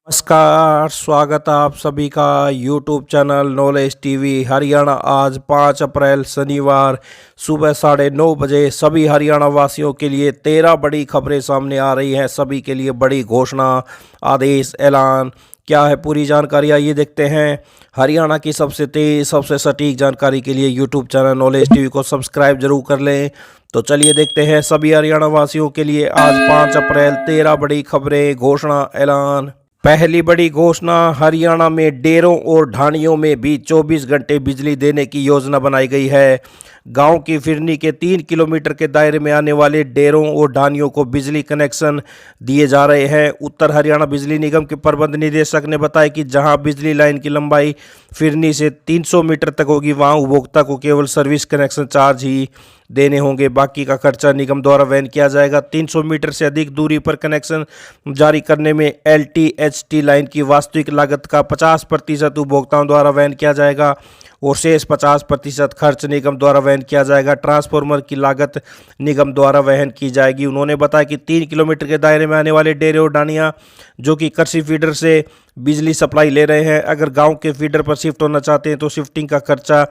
नमस्कार, स्वागत है आप सभी का YouTube channel knowledge TV Haryana. आज 5 अप्रैल शनिवार सुबह 9:30 बजे सभी हरियाणा वासियों के लिए 13 बड़ी खबरें सामने आ रही हैं। सभी के लिए बड़ी घोषणा, आदेश, ऐलान क्या है, पूरी जानकारी आइए देखते हैं। हरियाणा की सबसे तेज, सबसे सटीक जानकारी के लिए यूट्यूब चैनल नॉलेज टीवी को सब्सक्राइब जरूर कर लें। तो चलिए देखते हैं सभी हरियाणा वासियों के लिए आज 5 अप्रैल 13 बड़ी खबरें, घोषणा, ऐलान। पहली बड़ी घोषणा, हरियाणा में डेरों और ढाणियों में भी 24 घंटे बिजली देने की योजना बनाई गई है। गांव की फिरनी के 3 किलोमीटर के दायरे में आने वाले डेरों और ढाणियों को बिजली कनेक्शन दिए जा रहे हैं। उत्तर हरियाणा बिजली निगम के प्रबंध निदेशक ने बताया कि जहां बिजली लाइन की लंबाई फिरनी से 300 मीटर तक होगी, वहां उपभोक्ता को केवल सर्विस कनेक्शन चार्ज ही देने होंगे। बाकी का खर्चा निगम द्वारा वहन किया जाएगा। 300 मीटर से अधिक दूरी पर कनेक्शन जारी करने में LT-HT लाइन की वास्तविक लागत का 50% उपभोक्ताओं द्वारा वहन किया जाएगा और शेष 50% खर्च निगम द्वारा वहन किया जाएगा। ट्रांसफार्मर की लागत निगम द्वारा वहन की जाएगी। उन्होंने बताया कि 3 किलोमीटर के दायरे में आने वाले डेरे और डानियाँ जो कि कृषि फीडर से बिजली सप्लाई ले रहे हैं, अगर गांव के फीडर पर शिफ्ट होना चाहते हैं तो शिफ्टिंग का खर्चा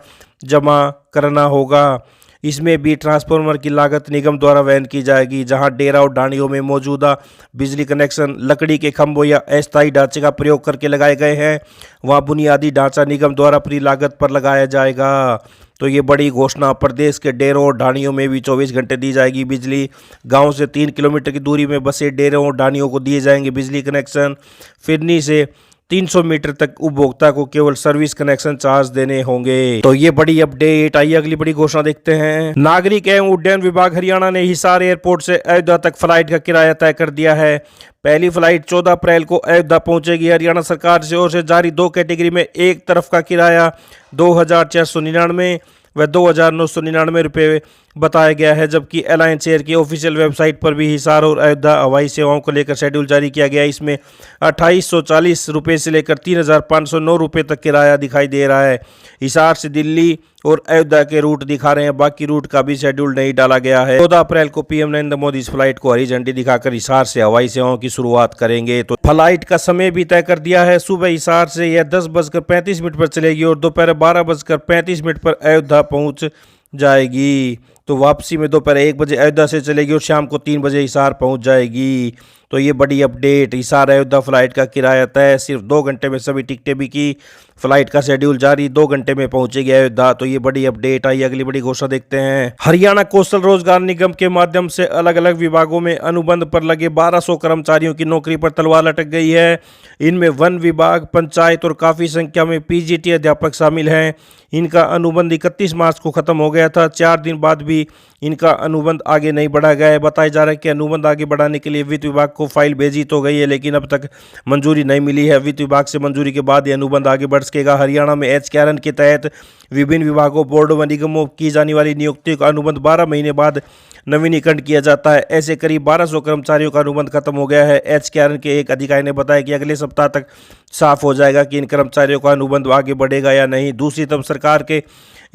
जमा करना होगा। इसमें भी ट्रांसफार्मर की लागत निगम द्वारा वहन की जाएगी। जहां डेरा और ढाणियों में मौजूदा बिजली कनेक्शन लकड़ी के खंभों या अस्थायी ढांचे का प्रयोग करके लगाए गए हैं, वहां बुनियादी ढांचा निगम द्वारा अपनी लागत पर लगाया जाएगा। तो ये बड़ी घोषणा, प्रदेश के डेरों और ढाणियों में भी 24 घंटे दी जाएगी बिजली। गांव से 3 किलोमीटर की दूरी में बसे डेरों और ढाणियों को दिए जाएंगे बिजली कनेक्शन। फिरनी से 300 मीटर तक उपभोक्ता को केवल सर्विस कनेक्शन चार्ज देने होंगे। तो ये बड़ी अपडेट। आइए अगली बड़ी घोषणा देखते हैं। नागरिक एवं उड्डयन विभाग हरियाणा ने हिसार एयरपोर्ट से अयोध्या तक फ्लाइट का किराया तय कर दिया है। पहली फ्लाइट 14 अप्रैल को अयोध्या पहुंचेगी। हरियाणा सरकार की ओर से जारी 2 कैटेगरी में एक तरफ का किराया 2,499 व 2,999 रुपये बताया गया है, जबकि अलायंस एयर की ऑफिशियल वेबसाइट पर भी हिसार और अयोध्या हवाई सेवाओं को लेकर शेड्यूल जारी किया गया है। इसमें 2,840 रुपये से लेकर 3,509 रुपये तक किराया दिखाई दे रहा है। हिसार से दिल्ली और अयोध्या के रूट दिखा रहे हैं, बाकी रूट का भी शेड्यूल नहीं डाला गया है। 14 अप्रैल को पीएम नरेंद्र मोदी इस फ्लाइट को हरी झंडी दिखाकर हिसार से हवाई सेवाओं की शुरुआत करेंगे। तो फ्लाइट का समय भी तय कर दिया है। सुबह हिसार से यह 10:35 पर चलेगी और दोपहर 12:35 पर अयोध्या पहुंच जाएगी। तो वापसी में दोपहर 1 बजे अयोध्या से चलेगी और शाम को 3 बजे हिसार पहुंच जाएगी। तो ये बड़ी अपडेट। हिसार अयोध्या फ्लाइट का किराया तय, सिर्फ 2 घंटे में सभी टिकटें बिकी। फ्लाइट का शेड्यूल जारी, 2 घंटे में पहुंचेगी अयोध्या। तो ये बड़ी अपडेट आई। अगली बड़ी घोषणा देखते हैं। हरियाणा कौशल रोजगार निगम के माध्यम से अलग अलग विभागों में अनुबंध पर लगे 1200 कर्मचारियों की नौकरी पर तलवार लटक गई है। इनमें वन विभाग, पंचायत और काफी संख्या में PGT अध्यापक शामिल हैं। इनका अनुबंध 31 मार्च को खत्म हो गया था। 4 दिन बाद भी इनका अनुबंध आगे नहीं बढ़ा गया है। बताया जा रहा है कि अनुबंध आगे बढ़ाने के लिए वित्त विभाग को फाइल भेजी तो गई है, लेकिन अब तक मंजूरी नहीं मिली है। वित्त विभाग से मंजूरी के बाद ये अनुबंध आगे बढ़ सकेगा। हरियाणा में HKRN के तहत विभिन्न विभागों, बोर्डों व निगमों की जाने वाली नियुक्तियों का अनुबंध 12 महीने बाद नवीनीकरण किया जाता है। ऐसे करीब 1200 कर्मचारियों का अनुबंध खत्म हो गया है। HKRN के एक अधिकारी ने बताया कि अगले सप्ताह तक साफ हो जाएगा कि इन कर्मचारियों का अनुबंध आगे बढ़ेगा या नहीं। दूसरी तरफ सरकार के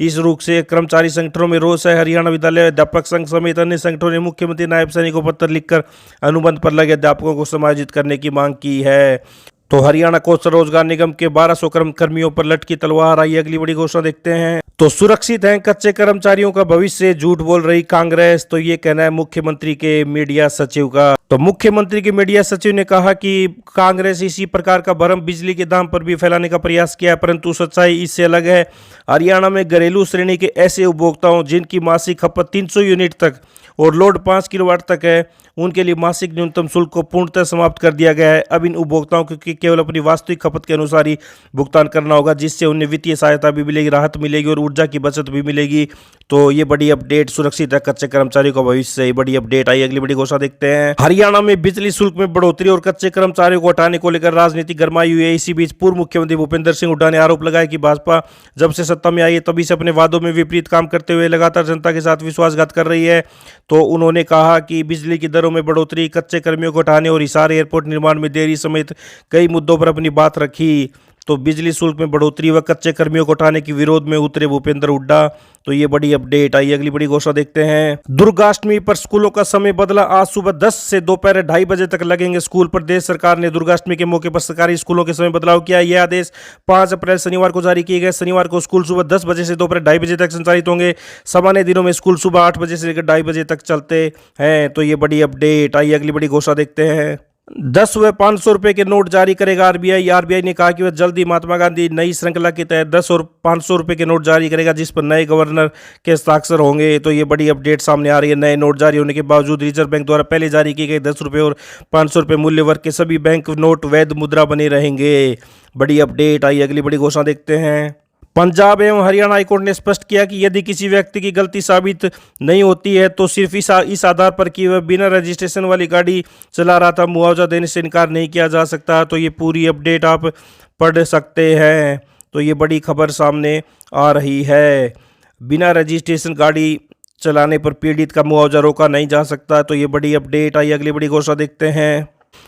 इस रुख से कर्मचारी संगठनों में रोष है। हरियाणा विद्यालय अध्यापक संघ समेत अन्य संगठनों ने मुख्यमंत्री नायब सैनी को पत्र लिखकर अनुबंध पर लगे अध्यापकों को समायोजित करने की मांग की है। तो हरियाणा कौशल रोजगार निगम के 1200 कर्मियों पर लटकी तलवार। आई अगली बड़ी घोषणा देखते हैं। तो सुरक्षित हैं कच्चे कर्मचारियों का भविष्य, झूठ बोल रही कांग्रेस। तो ये कहना है मुख्यमंत्री के मीडिया सचिव का। तो मुख्यमंत्री के मीडिया सचिव ने कहा कि कांग्रेस इसी प्रकार का भ्रम बिजली के दाम पर भी फैलाने का प्रयास किया है, परंतु सच्चाई इससे अलग है। हरियाणा में घरेलू श्रेणी के ऐसे उपभोक्ताओं जिनकी मासिक खपत 300 यूनिट तक और लोड 5 किलोवाट तक है, उनके लिए मासिक न्यूनतम शुल्क को पूर्णतः समाप्त कर दिया गया है। अब इन उपभोक्ताओं को केवल अपनी वास्तविक खपत के अनुसार ही भुगतान करना होगा, जिससे उन्हें वित्तीय सहायता भी मिलेगी, राहत मिलेगी और ऊर्जा की बचत भी मिलेगी। तो ये बड़ी अपडेट। सुरक्षित है कच्चे कर्मचारियों का भविष्य, ये बड़ी अपडेट आई। अगली बड़ी घोषणा देखते हैं। हरियाणा में बिजली शुल्क में बढ़ोतरी और कच्चे कर्मचारियों को हटाने को लेकर राजनीति गरमाई हुई है। इसी बीच पूर्व मुख्यमंत्री भूपेंद्र सिंह हुड्डा ने आरोप लगाया कि भाजपा जब से सत्ता में आई है तभी से अपने वादों में विपरीत काम करते हुए लगातार जनता के साथ विश्वासघात कर रही है। तो उन्होंने कहा कि बिजली की दरों में बढ़ोतरी, कच्चे कर्मियों को हटाने और हिसार एयरपोर्ट निर्माण में देरी समेत कई मुद्दों पर अपनी बात रखी। तो बिजली शुल्क में बढ़ोतरी व कच्चे कर्मियों को हटाने के विरोध में उतरे भूपेंद्र हुड्डा। तो ये बड़ी अपडेट आई। अगली बड़ी घोषणा देखते हैं। दुर्गाष्टमी पर स्कूलों का समय बदला। आज सुबह 10 से दोपहर 2:30 बजे तक लगेंगे स्कूल। प्रदेश सरकार ने दुर्गाष्टमी के मौके पर सरकारी स्कूलों के समय बदलाव किया। यह आदेश 5 अप्रैल शनिवार को जारी किए गए। शनिवार को स्कूल सुबह 10 बजे से दोपहर 2:30 बजे तक संचालित होंगे। सामान्य दिनों में स्कूल सुबह 8 बजे से लेकर 2:30 बजे तक चलते हैं। तो ये बड़ी अपडेट आई। अगली बड़ी घोषणा देखते हैं। 10 व 500 रुपए के नोट जारी करेगा आरबीआई। आरबीआई ने कहा कि वह जल्द ही महात्मा गांधी नई श्रृंखला के तहत 10 और 500 रुपए के नोट जारी करेगा, जिस पर नए गवर्नर के हस्ताक्षर होंगे। तो ये बड़ी अपडेट सामने आ रही है। नए नोट जारी होने के बावजूद रिजर्व बैंक द्वारा पहले जारी किए गए 10 रुपए और 500 रुपए मूल्य वर्ग के सभी बैंक नोट वैध मुद्रा बने रहेंगे। बड़ी अपडेट आई। अगली बड़ी घोषणा देखते हैं। पंजाब एवं हरियाणा हाईकोर्ट ने स्पष्ट किया कि यदि किसी व्यक्ति की गलती साबित नहीं होती है तो सिर्फ इस आधार पर कि वह बिना रजिस्ट्रेशन वाली गाड़ी चला रहा था, मुआवजा देने से इनकार नहीं किया जा सकता। तो ये पूरी अपडेट आप पढ़ सकते हैं। तो ये बड़ी खबर सामने आ रही है। बिना रजिस्ट्रेशन गाड़ी चलाने पर पीड़ित का मुआवजा रोका नहीं जा सकता। तो ये बड़ी अपडेट आई। अगली बड़ी घोषणा देखते हैं।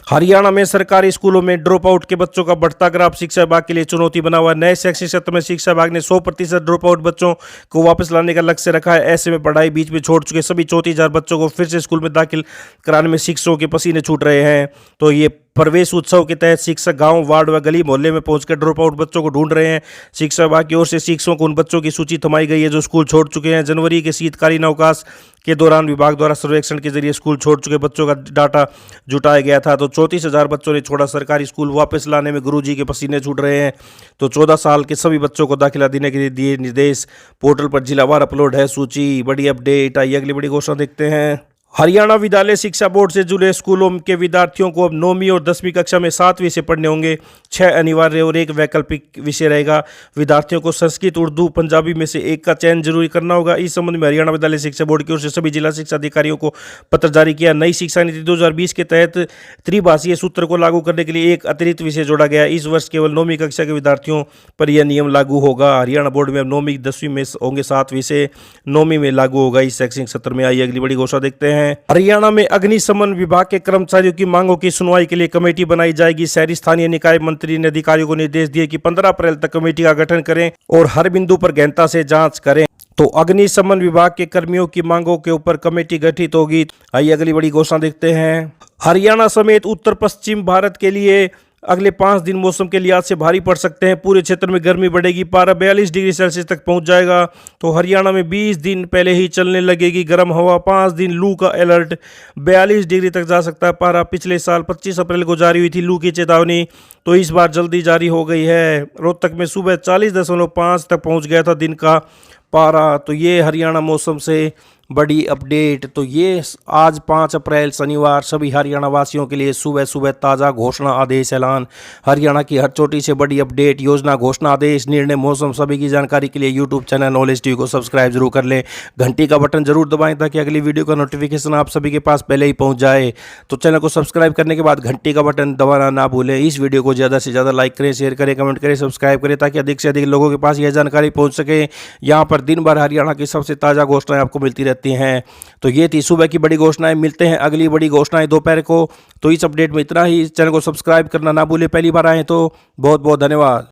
हरियाणा में सरकारी स्कूलों में ड्रॉप आउट के बच्चों का बढ़ता ग्राफ शिक्षा विभाग के लिए चुनौती बना हुआ है। नए शैक्षणिक सत्र में शिक्षा विभाग ने 100% ड्रॉप आउट बच्चों को वापस लाने का लक्ष्य रखा है। ऐसे में पढ़ाई बीच में छोड़ चुके सभी 34,000 बच्चों को फिर से स्कूल में दाखिल कराने में शिक्षकों के पसीने छूट रहे हैं। तो ये प्रवेश उत्सव के तहत शिक्षक गांव, वार्ड व गली मोहल्ले में पहुंचकर ड्रॉप आउट बच्चों को ढूंढ रहे हैं। शिक्षा विभाग की ओर से शिक्षकों को उन बच्चों की सूची थमाई गई है जो स्कूल छोड़ चुके हैं। जनवरी के शीतकालीन अवकाश के दौरान विभाग द्वारा सर्वेक्षण के जरिए स्कूल छोड़ चुके बच्चों का डाटा जुटाया गया था। तो 34,000 बच्चों ने छोड़ा। सरकारी स्कूल वापस लाने में गुरुजी के पसीने छूट रहे हैं। तो 14 साल के सभी बच्चों को दाखिला देने के लिए दिए निर्देश। पोर्टल पर जिलावार अपलोड है सूची। बड़ी अपडेट आई। अगली बड़ी घोषणा देखते हैं। हरियाणा विद्यालय शिक्षा बोर्ड से जुड़े स्कूलों के विद्यार्थियों को अब 9वीं और 10वीं कक्षा में 7 विषय पढ़ने होंगे। 6 अनिवार्य और 1 वैकल्पिक विषय रहेगा। विद्यार्थियों को संस्कृत, उर्दू, पंजाबी में से एक का चयन जरूरी करना होगा। इस संबंध में हरियाणा विद्यालय शिक्षा बोर्ड की ओर से सभी जिला शिक्षा अधिकारियों को पत्र जारी किया। नई शिक्षा नीति 2020 के तहत त्रिभाषीय सूत्र को लागू करने के लिए एक अतिरिक्त विषय जोड़ा गया। इस वर्ष केवल 9वीं कक्षा के विद्यार्थियों पर यह नियम लागू होगा। हरियाणा बोर्ड में अब 9वीं 10वीं में होंगे 7 विषय, 9वीं में लागू होगा इस शैक्षणिक सत्र में। आई अगली बड़ी घोषणा देखते हैं। हरियाणा में अग्निशमन विभाग के कर्मचारियों की मांगों की सुनवाई के लिए कमेटी बनाई जाएगी। शहरी स्थानीय निकाय मंत्री ने अधिकारियों को निर्देश दिए कि 15 अप्रैल तक कमेटी का गठन करें और हर बिंदु पर गहनता से जांच करें। तो अग्निशमन विभाग के कर्मियों की मांगों के ऊपर कमेटी गठित होगी। आइए अगली बड़ी घोषणा देखते हैं। हरियाणा समेत उत्तर पश्चिम भारत के लिए अगले 5 दिन मौसम के लिहाज से भारी पड़ सकते हैं। पूरे क्षेत्र में गर्मी बढ़ेगी। पारा 42 डिग्री सेल्सियस तक पहुंच जाएगा। तो हरियाणा में 20 दिन पहले ही चलने लगेगी गर्म हवा। 5 दिन लू का अलर्ट। 42 डिग्री तक जा सकता है पारा। पिछले साल 25 अप्रैल को जारी हुई थी लू की चेतावनी, तो इस बार जल्दी जारी हो गई है। रोहतक में सुबह 40.5 तक पहुंच गया था दिन का पारा। तो ये हरियाणा मौसम से बड़ी अपडेट। तो ये आज 5 अप्रैल शनिवार सभी हरियाणा वासियों के लिए सुबह सुबह ताज़ा घोषणा आदेश ऐलान। हरियाणा की हर छोटी से बड़ी अपडेट, योजना, घोषणा आदेश, निर्णय, मौसम सभी की जानकारी के लिए यूट्यूब चैनल नॉलेज टीवी को सब्सक्राइब जरूर कर लें। घंटी का बटन जरूर दबाएं ताकि अगली वीडियो का नोटिफिकेशन आप सभी के पास पहले ही पहुँच जाए। तो चैनल को सब्सक्राइब करने के बाद घंटी का बटन दबाना ना भूलें। इस वीडियो को ज़्यादा से ज़्यादा लाइक करें, शेयर करें, कमेंट करें, सब्सक्राइब करें ताकि अधिक से अधिक लोगों के पास यह जानकारी पहुँच सके। यहाँ पर दिन भर हरियाणा की सबसे ताज़ा घोषणाएं आपको मिलती रहती हैं। तो ये थी सुबह की बड़ी घोषणाएं। मिलते हैं अगली बड़ी घोषणाएं दोपहर को। तो इस अपडेट में इतना ही। चैनल को सब्सक्राइब करना ना भूलें। पहली बार आए तो बहुत बहुत धन्यवाद।